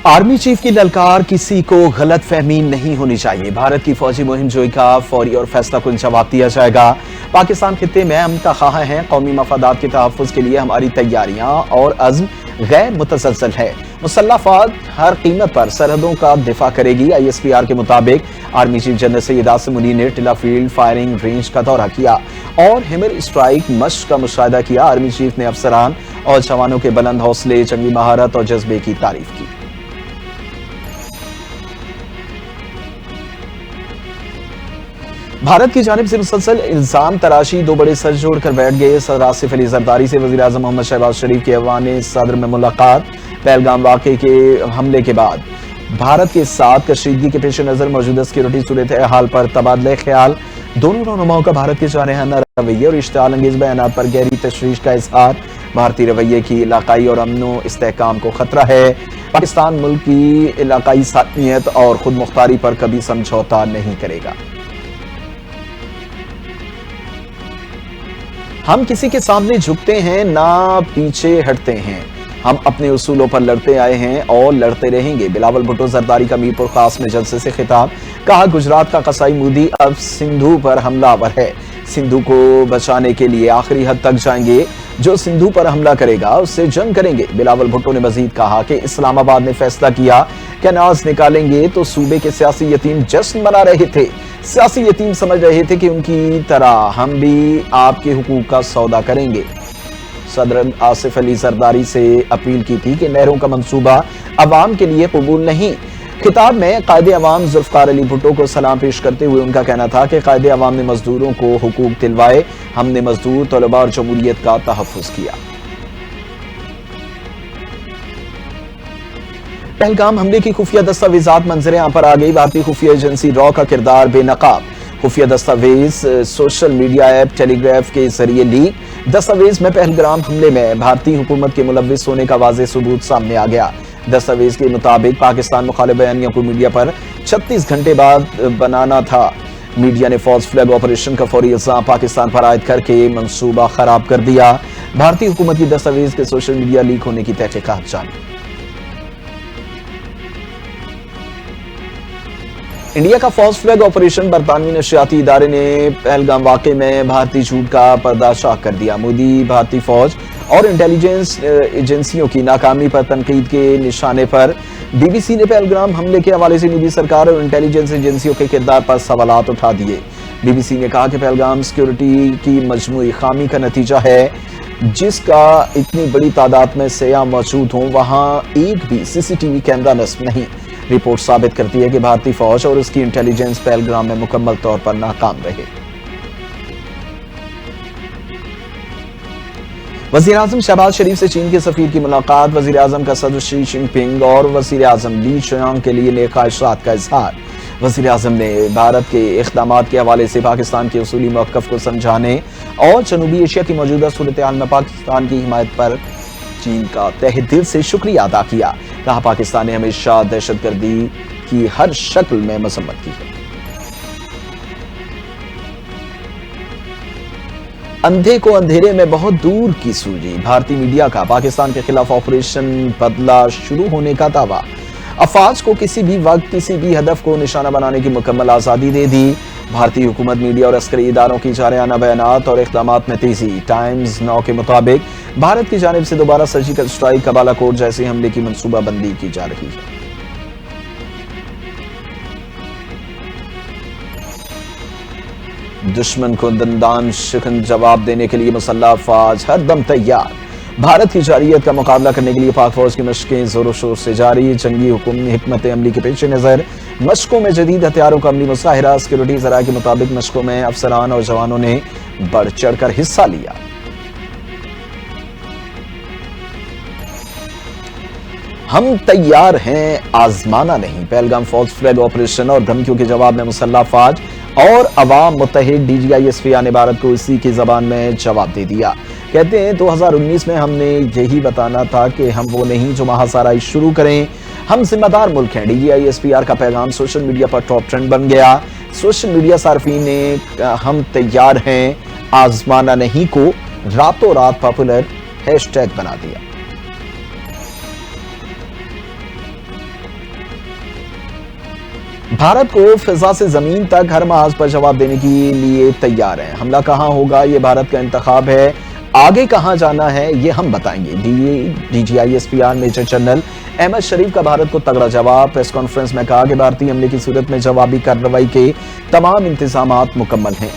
Army chief की ललकार किसी को गलत फहमी नहीं होनी चाहिए। भारत की फौजी मुहिम जोई का फौरी और फैसला कुन जवाब दिया जाएगा। पाकिस्तान खित्ते में हम तखाह हैं। कौमी मफादात के तहफ़्फ़ुज़ के लिए हमारी तैयारियां और अज़्म गैर मुतसलसल है। मुसल्लह फ़ौज हर कीमत पर सरहदों का दिफा करेगी। ISPR के मुताबिक army chief general Syed Asim Munir ने टिला फील्ड फायरिंग रेंज का दौरा किया और हिमर स्ट्राइक मश्क का मुशाहिदा किया। आर्मी चीफ ने अफसरान और जवानों के बुलंद हौसले, जंगी महारत और जज्बे की तारीफ की। भारत की जानिब से मुसलसल इल्जाम तराशी दो बड़े सर जोड़कर बैठ गए। सदर आसिफ अली जरदारी से वज़ीर आज़म मोहम्मद शहबाज शरीफ के ऐवान सदर में मुलाकात। पहलगाम वाक़े के हमले के बाद भारत के साथ कशीदगी के पेश नज़र मौजूदा सिक्योरिटी सूरत हाल पर तबादले ख्याल। दोनों रहनुमाओं का भारत के जारहाना रवैये और इश्तिआल अंगेज बयानात पर गहरी तशवीश का इजहार। भारतीय रवैये की इलाकाई और अमनो इस्तेहकाम को खतरा है। पाकिस्तान मुल्क की इलाकाई सालमियत और खुद मुख्तारी पर कभी समझौता नहीं करेगा। हम किसी के सामने झुकते हैं ना पीछे हटते हैं। हम अपने उसूलों पर लड़ते आए हैं और लड़ते रहेंगे। बिलावल भुट्टो जरदारी का मीरपुर खास में जलसे से खिताब। कहा, गुजरात का कसाई मोदी अब सिंधु पर हमलावर है। सिंधु को बचाने के लिए आखिरी हद तक जाएंगे। जो सिंधु पर हमला करेगा उससे जंग करेंगे। बिलावल भुट्टो ने मजीद कहा कि इस्लामाबाद ने फैसला किया कि अनाज निकालेंगे तो सूबे के सियासी यतीम जश्न मना रहे थे। सियासी यतीम समझ रहे थे कि उनकी तरह हम भी आपके हुकूक का सौदा करेंगे। सदर आसिफ अली जरदारी से अपील की थी कि नहरों का मंसूबा अवाम के लिए कबूल नहीं। खिताब में कायदे अवाम जुल्फकार अली भुट्टो को सलाम पेश करते हुए उनका कहना था कि कायदे अवाम ने मजदूरों को हुकूक दिलवाए। हमने मजदूर, तलबा और जमहूरियत का तहफ़्फ़ुज़ किया। पहलगाम हमले की खुफिया दस्तावेजात मंजर आम पर आ गई। भारतीय खुफिया एजेंसी रॉ का किरदार बेनकाब। खुफिया दस्तावेज सोशल मीडिया ऐप टेलीग्राफ के जरिए लीक। दस्तावेज में पहलगाम हमले में भारतीय हुकूमत के मुलव्विस होने का वाज़ेह सबूत सामने आ गया। दस्तावेज के मुताबिक पाकिस्तान मुखालिफ बयानियों को मीडिया पर 36 घंटे बाद बनाना था। मीडिया ने फॉल्स फ्लैग ऑपरेशन का फौरी इल्जाम पाकिस्तान पर आयद करके मंसूबा खराब कर दिया। भारतीय हुकूमत की दस्तावेज के सोशल मीडिया लीक होने की तहकीकात जारी। इंडिया का फॉल्स फ्लैग ऑपरेशन। बरतानवी नशियाती इदारे ने पहलगाम वाक़े में भारतीय झूठ का पर्दाफाश कर दिया। मोदी भारतीय फौज और इंटेलिजेंस एजेंसियों की नाकामी पर तनकीद के निशाने पर BBC ने पहलगाम हमले के हवाले से मोदी सरकार और इंटेलिजेंस एजेंसियों के किरदार पर सवालात उठा दिए। BBC ने कहा कि पहलगाम सिक्योरिटी की मजमूई खामी का नतीजा है। जिसका इतनी बड़ी तादाद में सयाह मौजूद हों वहां एक भी CCTV कैमरा नस्ब नहीं। रिपोर्ट साबित करती है कि भारतीय फौज और उसकी इंटेलिजेंस पहलगाम में मुकम्मल तौर पर नाकाम रहे। वज़ीर आज़म शहबाज शरीफ से चीन के सफीर की मुलाकात। वज़ीर आज़म का सदर शी जिनपिंग और वज़ीर आज़म ली चियांग के लिए नेक ख्वाहिशात का इजहार। वज़ीर आज़म ने भारत के इक़दामात के हवाले से पाकिस्तान के उसूली मौक़िफ़ को समझाने और जनूबी एशिया की मौजूदा सूरत हाल में पाकिस्तान की हिमायत पर चीन का तहे दिल से शुक्रिया अदा किया। कहा, पाकिस्तान ने हमेशा दहशतगर्दी की हर शक्ल में मजम्मत की है। अंधे को अंधेरे में बहुत दूर की सूझी। भारतीय मीडिया का पाकिस्तान के खिलाफ ऑपरेशन बदला शुरू होने का दावा। अफवाज को किसी भी वक्त किसी भी हदफ को निशाना बनाने की मुकम्मल आज़ादी दे दी। भारतीय हुकूमत, मीडिया और अस्करी इदारों की जारहाना बयानात और इक़दामात में तेजी। टाइम्स नाउ के मुताबिक भारत की जानिब से दोबारा सर्जिकल स्ट्राइक का बालाकोट जैसे हमले की मंसूबाबंदी की जा रही है। दुश्मन को दंदान शिकन जवाब देने के लिए मुसल्लह अफवाज हर दम तैयार। भारत की जारियत का मुकाबला करने के लिए पाक फौज की मशकें जोरों शोर से जारी। जंगी हिकमत अमली के पेश नज़र मशकों में जदीद हथियारों का अमली मुजाहिरा। सिक्योरिटी ज़राए के मुताबिक मशकों में अफसरान और जवानों ने बढ़ चढ़ कर हिस्सा लिया। हम तैयार हैं, आजमाना नहीं। पहलगाम फॉल्स फ्लैग ऑपरेशन और धमकियों के जवाब में मुसल्लह अफवाज और अवाम मुत्तहिद DGI SPR ने भारत को इसी की जबान में जवाब दे दिया। कहते हैं 2019 में हमने यही बताना था कि हम वो नहीं जो महासाराई शुरू करें। हम जिम्मेदार मुल्क हैं। DGI SPR का पैगाम सोशल मीडिया पर टॉप ट्रेंड बन गया। सोशल मीडिया सार्फिन ने हम तैयार हैं, आजमाना नहीं को रातों रात पॉपुलर हैशटैग बना दिया। भारत को फिजा से जमीन तक हर महाज पर जवाब देने के लिए तैयार है। हमला कहां होगा ये भारत का इंतखाब है, आगे कहां जाना है ये हम बताएंगे। DGISPR मेजर जनरल अहमद शरीफ का भारत को तगड़ा जवाब। प्रेस कॉन्फ्रेंस में कहा कि भारतीय हमले की सूरत में जवाबी कार्रवाई के तमाम इंतजामात मुकम्मल हैं।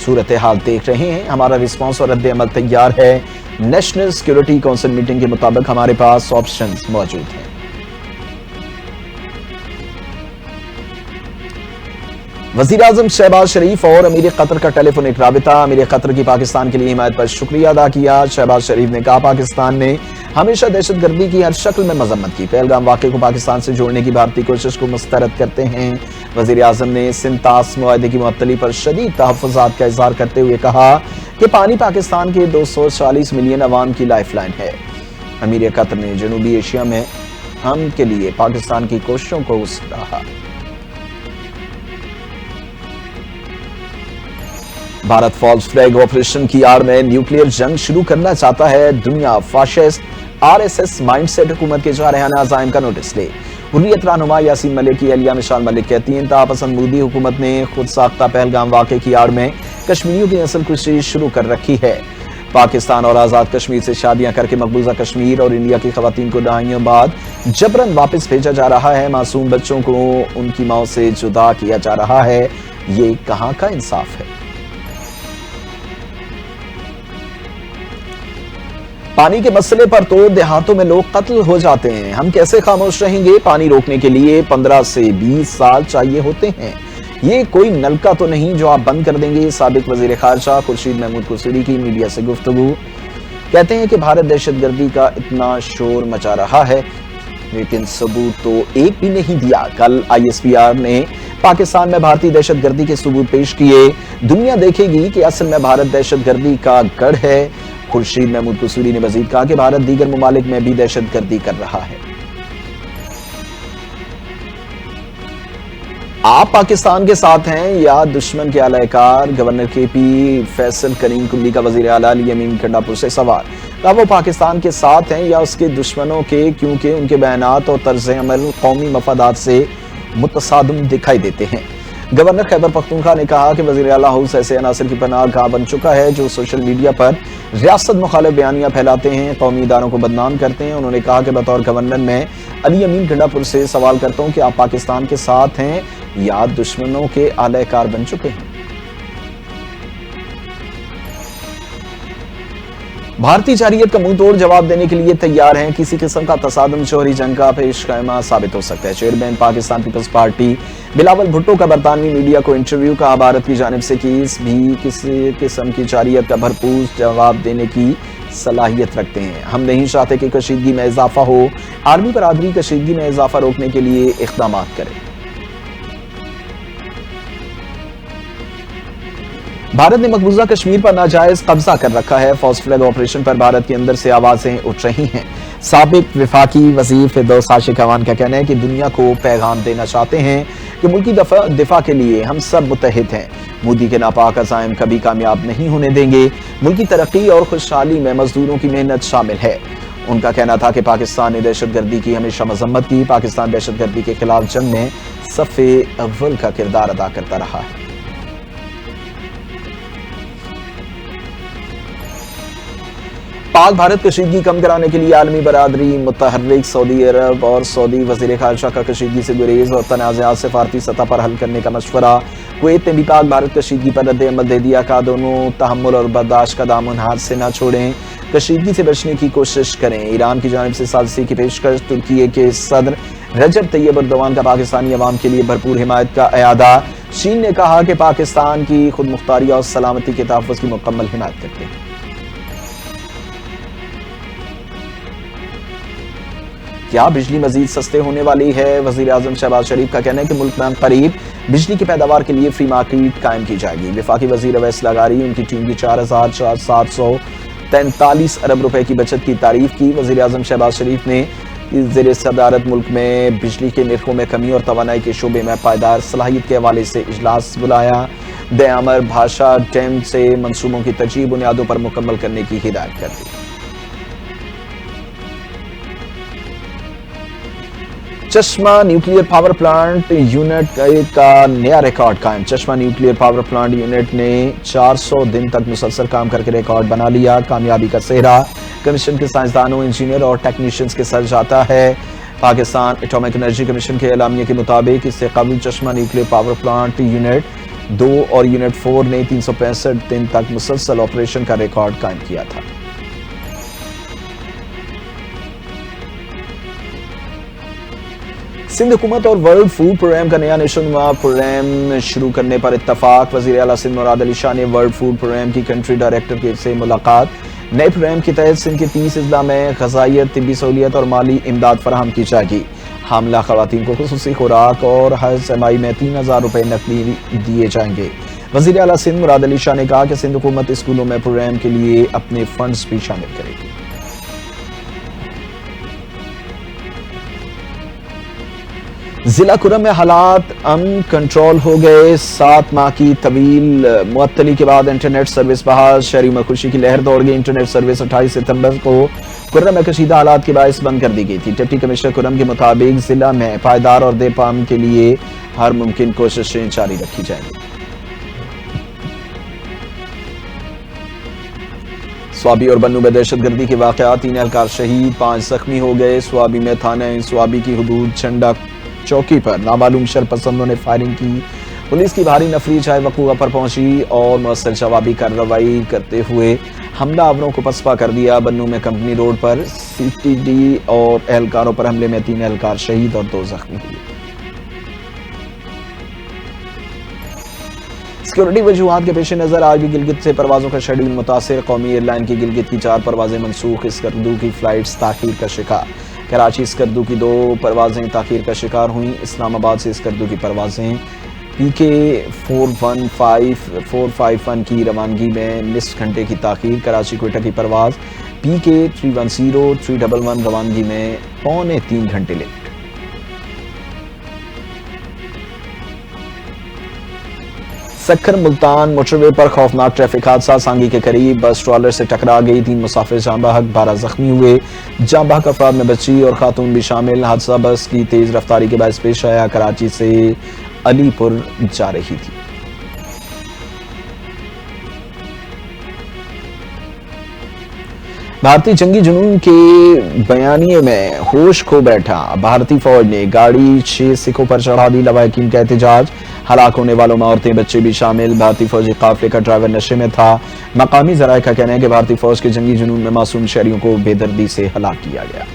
सूरत हाल देख रहे हैं, हमारा रिस्पांस और रद्द अमल तैयार है। नेशनल सिक्योरिटी काउंसिल मीटिंग के मुताबिक हमारे पास ऑप्शंस मौजूद हैं। वजीर आजम शहबाज शरीफ और अमीर कतर का टेलीफोनिक राबिता। अमीर कतर की पाकिस्तान के लिए हिमायत पर शुक्रिया अदा किया। शहबाज शरीफ ने कहा पाकिस्तान ने हमेशा दहशतगर्दी की हर शक्ल में मजम्मत की। पहलगाम वाक़े को पाकिस्तान से जोड़ने की भारतीय कोशिश को मुस्तरद करते हैं। वजीर आजम ने सिंतास मुआहदे की मुअत्तली पर शदीद तहफ़्फ़ुज़ात का इज़हार करते हुए कहा कि पानी पाकिस्तान के 240 मिलियन अवाम की लाइफलाइन है। अमीर कतर ने जनूबी एशिया में हम के लिए पाकिस्तान की कोशिशों को सराहा। भारत फॉल्स फ्लैग ऑपरेशन की आड़ में न्यूक्लियर जंग शुरू करना चाहता है। दुनिया फाशिस्ट RSS माइंडसेट हुकूमत के जारहाना अज़ाइम का नोटिस ले। हुर्रियत रहनुमा यासीन मलिक की अलिया मिशाल मलिक कहती हैं इंतहापसंद मोदी हुकूमत ने खुद साख्ता पहलगाम वाक़े की आड़ में कश्मीरियों की नस्ल कुशी शुरू कर रखी है। पाकिस्तान और आज़ाद कश्मीर से शादियां करके मकबूजा कश्मीर और इंडिया की खवातीन को दहाइयों बाद जबरन वापस भेजा जा रहा है। मासूम बच्चों को उनकी माओ से जुदा किया जा रहा है। ये कहां का इंसाफ है। पानी के मसले पर तो देहातों में लोग कत्ल हो जाते हैं, हम कैसे खामोश रहेंगे। पानी रोकने के लिए 15 से 20 साल चाहिए होते हैं। ये कोई नलका तो नहीं जो आप बंद कर देंगे। साबिक वजीर खारजा खुर्शीद महमूद कुसूरी की मीडिया से गुफ्तगू। कहते हैं कि भारत दहशतगर्दी का इतना शोर मचा रहा है लेकिन सबूत तो एक भी नहीं दिया। कल ISPR ने पाकिस्तान में भारतीय दहशतगर्दी के सबूत पेश किए। दुनिया देखेगी कि असल में भारत दहशतगर्दी का गढ़ है। खुर्शीद महमूद कुसूरी ने मजीद कहा कि भारत दीगर ममालिक में भी दहशतगर्दी कर रहा है। आप पाकिस्तान के साथ हैं या दुश्मन के आलाकार। गवर्नर KP फैसल करीम कुल्ली का वजीर आला अली अमीन कंडापुर से सवाल। कहा वो पाकिस्तान के साथ हैं या उसके दुश्मनों के, क्योंकि उनके बयानात और तर्ज अमल कौमी मफादात से मुतसादिम दिखाई देते हैं। गवर्नर खैबर पख्तूनख्वा ने कहा कि वजीर आला हाउस ऐसे अनासर की पनाह गाह बन चुका है जो सोशल मीडिया पर रियासत मुखालिफ बयानियां फैलाते हैं, कौमी इदारों को बदनाम करते हैं। उन्होंने कहा कि बतौर गवर्नर मैं अली अमीन गंडापुर से सवाल करता हूं कि आप पाकिस्तान के साथ हैं या दुश्मनों के आलाकार बन चुके हैं। भारतीय जारियत का मुंह तोड़ जवाब देने के लिए तैयार हैं। किसी किस्म का तसादम शोहरी जंग का पेश खैमा साबित हो सकता है। Chairman Pakistan Peoples Party Bilawal Bhutto का बरतानवी मीडिया को इंटरव्यू। कहा भारत की जानिब से किसी किस्म की जारियत का भरपूर जवाब देने की सलाहियत रखते हैं। हम नहीं चाहते कि कशीदगी में इजाफा हो। आर्मी बरादरी कशीदगी में इजाफा रोकने के लिए इक़दाम करें। भारत ने मकबूजा कश्मीर पर नाजायज कब्जा कर रखा है। फॉल्स फ्लैग ऑपरेशन पर भारत के अंदर से आवाजें उठ रही हैं। साबिक विफाकी वजीर फिरदौस आशिक अवान का कहना है कि दुनिया को पैगाम देना चाहते हैं कि मुल्की दिफा के लिए हम सब मुत्तहिद हैं। मोदी के नापाक अज़ाइम कभी कामयाब नहीं होने देंगे। मुल्की तरक्की और खुशहाली में मजदूरों की मेहनत शामिल है। उनका कहना था कि पाकिस्तान ने दहशतगर्दी की हमेशा मजम्मत की। पाकिस्तान दहशतगर्दी के खिलाफ जंग में सफ़े अव्वल का किरदार अदा करता रहा है। पाक भारत कशीदगी कम कराने के लिए आलमी बरादरी मुतहर्रिक। सऊदी अरब और सऊदी वजीर खारजा का कशीदगी से गुरेज और तनाज़ात सिफारती सतह पर हल करने का मशवरा। कुवैत ने भी पाक भारत कशीदगी पर रद्द अमल दे दिया। कहा दोनों तहम्मुल और बर्दाश्त का दामन हाथ से न छोड़ें, कशीदगी से बचने की कोशिश करें। ईरान की जानिब से साजिशी की पेशकश। तुर्की के सदर रजब तैयब एर्दोगान का पाकिस्तानी अवाम के लिए भरपूर हिमायत का अयादा। चीन ने कहा कि पाकिस्तान की खुद मुख्तारी और सलामती के तहफ़्फ़ुज़ की मुकम्मल हिमायत करते हैं। क्या बिजली मजीद सस्ते होने वाली है। वजीर आजम शहबाज शरीफ का कहना है कि मुल्क में करीब बिजली की पैदावार के लिए फ्री मार्केट कायम की जाएगी। वफाकी वजीर अवैस लगारी उनकी टीम की 4,743 अरब रुपए की बचत की तारीफ की। वजीर आजम शहबाज शरीफ ने ज़ेर सदारत मुल्क में बिजली के निर्खों में कमी और तवानाई के शोबे में पायदार सलाहियत के हवाले से इजलास बुलाया। दयामर भाषा डैम से मनसूबों की तरजीह बुनियादों पर मुकम्मल करने की हिदायत कर दी। चश्मा न्यूक्लियर पावर प्लांट यूनिट का नया रिकॉर्ड कायम। चश्मा न्यूक्लियर पावर प्लांट यूनिट ने 400 दिन तक मुसलसल काम करके रिकॉर्ड बना लिया। कामयाबी का सेहरा कमीशन के साइंसदानों, इंजीनियर और टेक्नीशियंस के सर जाता है। पाकिस्तान एटॉमिक एनर्जी कमीशन के एलामिया के मुताबिक इससे कबल चश्मा न्यूक्लियर पावर प्लांट यूनिट 2 और यूनिट 4 ने 365 दिन तक मुसलसल ऑपरेशन का रिकॉर्ड कायम किया था। सिंध हुकूमत और वर्ल्ड फूड प्रोग्राम का नया नेशनवाइड प्रोग्राम शुरू करने पर इत्तफाक। वज़ीर आला सिंध मुराद अली शाह ने वर्ल्ड फूड प्रोग्राम की कंट्री डायरेक्टर से मुलाकात। नए प्रोग्राम के तहत सिंध के 30 अजला में ग़िज़ाइयत, तिब्बी सहूलियत और माली इमदाद फराहम की जाएगी। हामला ख़वातीन को खुसूसी खुराक और हर समाई में 3000 रुपए नकदी दिए जाएंगे। वज़ीर आला सिंध मुराद अली शाह ने कहा कि सिंध हुकूमत स्कूलों में प्रोग्राम के लिए अपने फंड्स भी शामिल करेगी। जिला कुरम में हालात कंट्रोल हो गए। 7 माह की तवील मुअत्तली के बाद इंटरनेट सर्विस बहाल। शहरी में खुशी की लहर दौड़ गई। इंटरनेट सर्विस 28 सितंबर को कुर्रम में कशीदा हालात के बायस बंद कर दी गई थी। डिप्टी कमिश्नर कुर्रम के मुताबिक जिला में पायदार और देपाम के लिए हर मुमकिन कोशिशें जारी रखी जाएंगी। स्वाबी और बन्नू में दहशतगर्दी के वाकयात, 3 एहलकार शहीद, 5 जख्मी हो गए। स्वाबी में थाना स्वाबी की हुदूद झंडा चौकी पर नामालूम शरपसंदों ने फायरिंग की। पुलिस की भारी नफरी चाहे वकूआ पर पहुंची और मुअस्सर जवाबी कार्रवाई करते हुए हमलावरों को पसपा कर दिया। बन्नू में कंपनी रोड पर सीटीडी और एहलकारों पर हमले में 3 एहलकार शहीद और 2 जख्मी हुए। सिक्योरिटी वजूहात के पेश नजर आज भी गिलगित से परवाजों का शेड्यूल मुतासिर। कौमी एयरलाइन की गिलगित की 4 परवाजें मनसूख। स्कर्दू की फ्लाइट्स ताखीर का शिकार। कराची स्कर्दू की 2 परवाजें ताखीर का शिकार हुई। इस्लामाबाद से स्कर्दू की परवाजें PK 451 की रवानगी में निस्फ घंटे की ताखीर। कराची क्वेटा की परवाज PK 310 311 रवानगी में 2.25 घंटे लेट। सक्खर मुल्तान मोटरवे पर खौफनाक ट्रैफिक हादसा। सांगी के करीब बस ट्रॉलर से टकरा गई। 3 मुसाफिर जाँ बहक, 12 जख्मी हुए। जाँ बहक अफराद में बच्ची और खातून भी शामिल। हादसा बस की तेज रफ्तारी के बायस पेश आया। कराची से अलीपुर जा रही थी। भारतीय जंगी जुनून के बयानिए में होश खो बैठा। भारतीय फौज ने गाड़ी 6 सिखों पर चढ़ा दी। लवाहिकीन का एहतजाज। हलाक होने वालों में औरतें, बच्चे भी शामिल। भारतीय फौजी काफिले का ड्राइवर नशे में था। मकामी जराये का कहना है कि भारतीय फौज के जंगी जुनून में मासूम शहरियों को बेदर्दी से हलाक किया गया।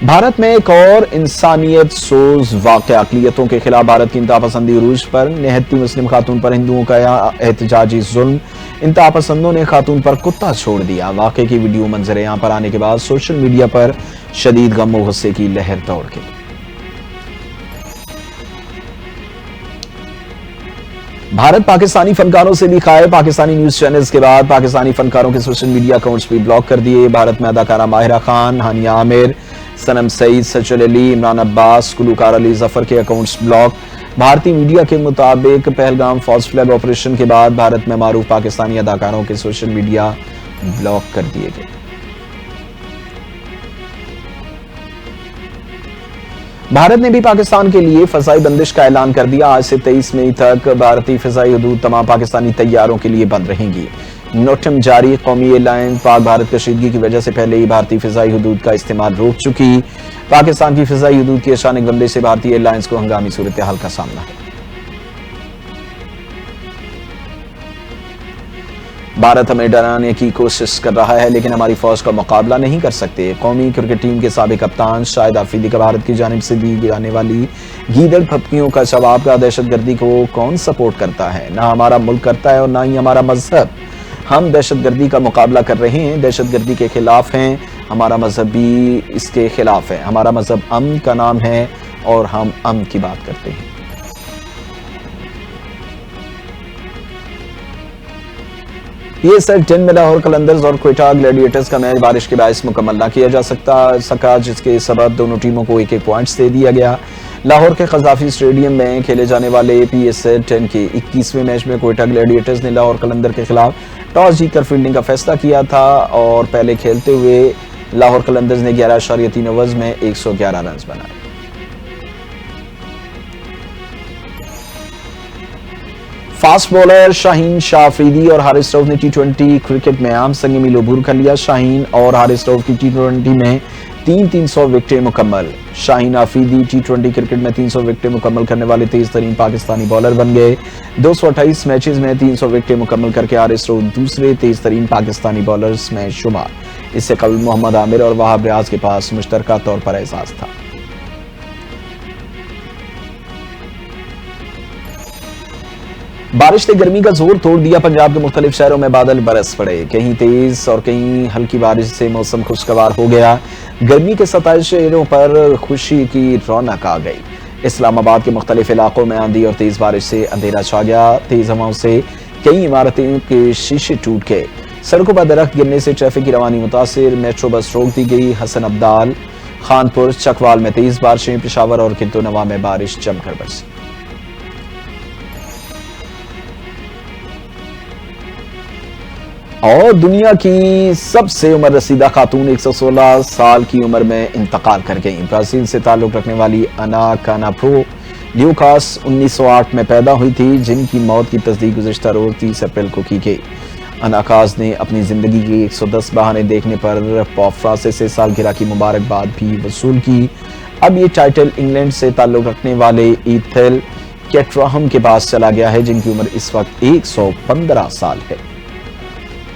भारत में एक और इंसानियत सोज वाक़या। अक़लियतों के खिलाफ भारत की इंतहा पसंदी उरूज पर। निहत्ती मुस्लिम खातून पर हिंदुओं का एहतजाजी जुल्म। इंतहा पसंदों ने खातून पर कुत्ता छोड़ दिया। वाक़े की वीडियो मंजर यहाँ पर आने के बाद सोशल मीडिया पर शदीद गम और गुस्से की लहर दौड़ गई। भारत पाकिस्तानी फनकारों से भी खाए। पाकिस्तानी न्यूज चैनल्स के बाद पाकिस्तानी फनकारों के सोशल मीडिया अकाउंट्स भी ब्लॉक कर दिए। भारत में अदाकारा माहिरा खान, हानिया आमिर, सनम सईद, सचल अली, इमरान अब्बास, गुलूकार अली जफर के अकाउंट्स ब्लॉक। भारतीय मीडिया के मुताबिक पहलगाम फॉल्स फ्लैग ऑपरेशन के बाद भारत में मारूफ पाकिस्तानी अदाकारों के सोशल मीडिया ब्लॉक कर दिए गए। भारत ने भी पाकिस्तान के लिए फजाई बंदिश का ऐलान कर दिया। आज से 23 मई तक भारतीय फजाई हदूद तमाम पाकिस्तानी तैयारों के लिए बंद रहेंगी। नोटम जारी। कौमी एयरलाइन पाक भारत कशीदगी की वजह से पहले ही भारतीय फिजाई हदूद का इस्तेमाल रोक चुकी। पाकिस्तान की फिजाई हदूद की अचानक बंदिश से भारतीय एयरलाइंस को हंगामी सूरत हाल का सामना है। भारत हमें डराने की कोशिश कर रहा है लेकिन हमारी फौज का मुकाबला नहीं कर सकते। कौमी क्रिकेट टीम के साबिक कप्तान शाहिद आफरीदी का भारत की जानिब से दी जाने वाली गीदड़ फपकियों का जवाब का दहशतगर्दी को कौन सपोर्ट करता है? ना हमारा मुल्क करता है और ना ही हमारा मजहब। हम दहशतगर्दी का मुकाबला कर रहे हैं, दहशतगर्दी के खिलाफ हैं। हमारा मजहब भी इसके खिलाफ है। हमारा मजहब अमन का नाम है और हम अमन की बात करते हैं। ये सेट 10 में लाहौर कलंदर्स और क्वेटा ग्लैडिएटर्स का मैच बारिश के बायस मुकम्मल ना किया जा सका, जिसके सबब दोनों टीमों को 1-1 पॉइंट्स दे दिया गया। لاہور کے قذافی اسٹیڈیم میں کھیلے جانے والے PSL-10 کے 21ویں میچ میں کوئٹہ گلیڈیٹرز نے لاہور قلندر کے خلاف ٹاس جیت کر فیلڈنگ کا فیصلہ کیا تھا اور پہلے کھیلتے ہوئے لاہور قلندرز نے 11.3 اوورز میں 111 رنز بنائے۔ فاسٹ بولر شاہین شاہ آفریدی اور حارث رؤف نے T20 کرکٹ میں عام سنگ میل عبور کر لیا۔ شاہین اور حارث رؤف کی T20 میں 300 وکٹیں مکمل۔ شاہین آفریدی T20 کرکٹ میں 300 وکٹیں مکمل کرنے والے تیز ترین پاکستانی بالر بن گئے۔ 228 میچز میں 300 وکٹیں مکمل کر کے حارث رؤف دوسرے تیز ترین پاکستانی بالرز میں شمار۔ اس سے قبل محمد عامر اور وہاب ریاض کے پاس مشترکہ طور پر اعزاز تھا۔ بارش نے گرمی کا زور توڑ دیا۔ پنجاب کے مختلف شہروں میں بادل برس پڑے، کہیں تیز اور کہیں ہلکی بارش سے موسم خوشگوار ہو گیا۔ گرمی کے 27 شہروں پر خوشی کی رونق آ گئی۔ اسلام آباد کے مختلف علاقوں میں آندھی اور تیز بارش سے اندھیرا چھا گیا۔ تیز ہواؤں سے کئی عمارتوں کے شیشے ٹوٹ گئے۔ سڑکوں پر درخت گرنے سے ٹریفک کی روانی متاثر، میٹرو بس روک دی گئی۔ حسن عبدال، خانپور، چکوال میں تیز بارشیں، پشاور اور کھنٹو نوا میں بارش جم کر برسی۔ اور دنیا کی سب سے عمر رسیدہ خاتون 116 سال کی عمر میں انتقال کر گئیں۔ برازیل سے تعلق رکھنے والی انا کاناپرو لیوکاس 1908 میں پیدا ہوئی تھی، جن کی موت کی تصدیق گزشتہ روز 30 اپریل کو کی گئی۔ انا کاز نے اپنی زندگی کے 110 بہانے دیکھنے پر پوپ فرانسس سے سالگرہ کی مبارکباد بھی وصول کی۔ اب یہ ٹائٹل انگلینڈ سے تعلق رکھنے والے ایتھل کیٹراہم کے پاس چلا گیا ہے، جن کی عمر اس وقت 115 سال ہے۔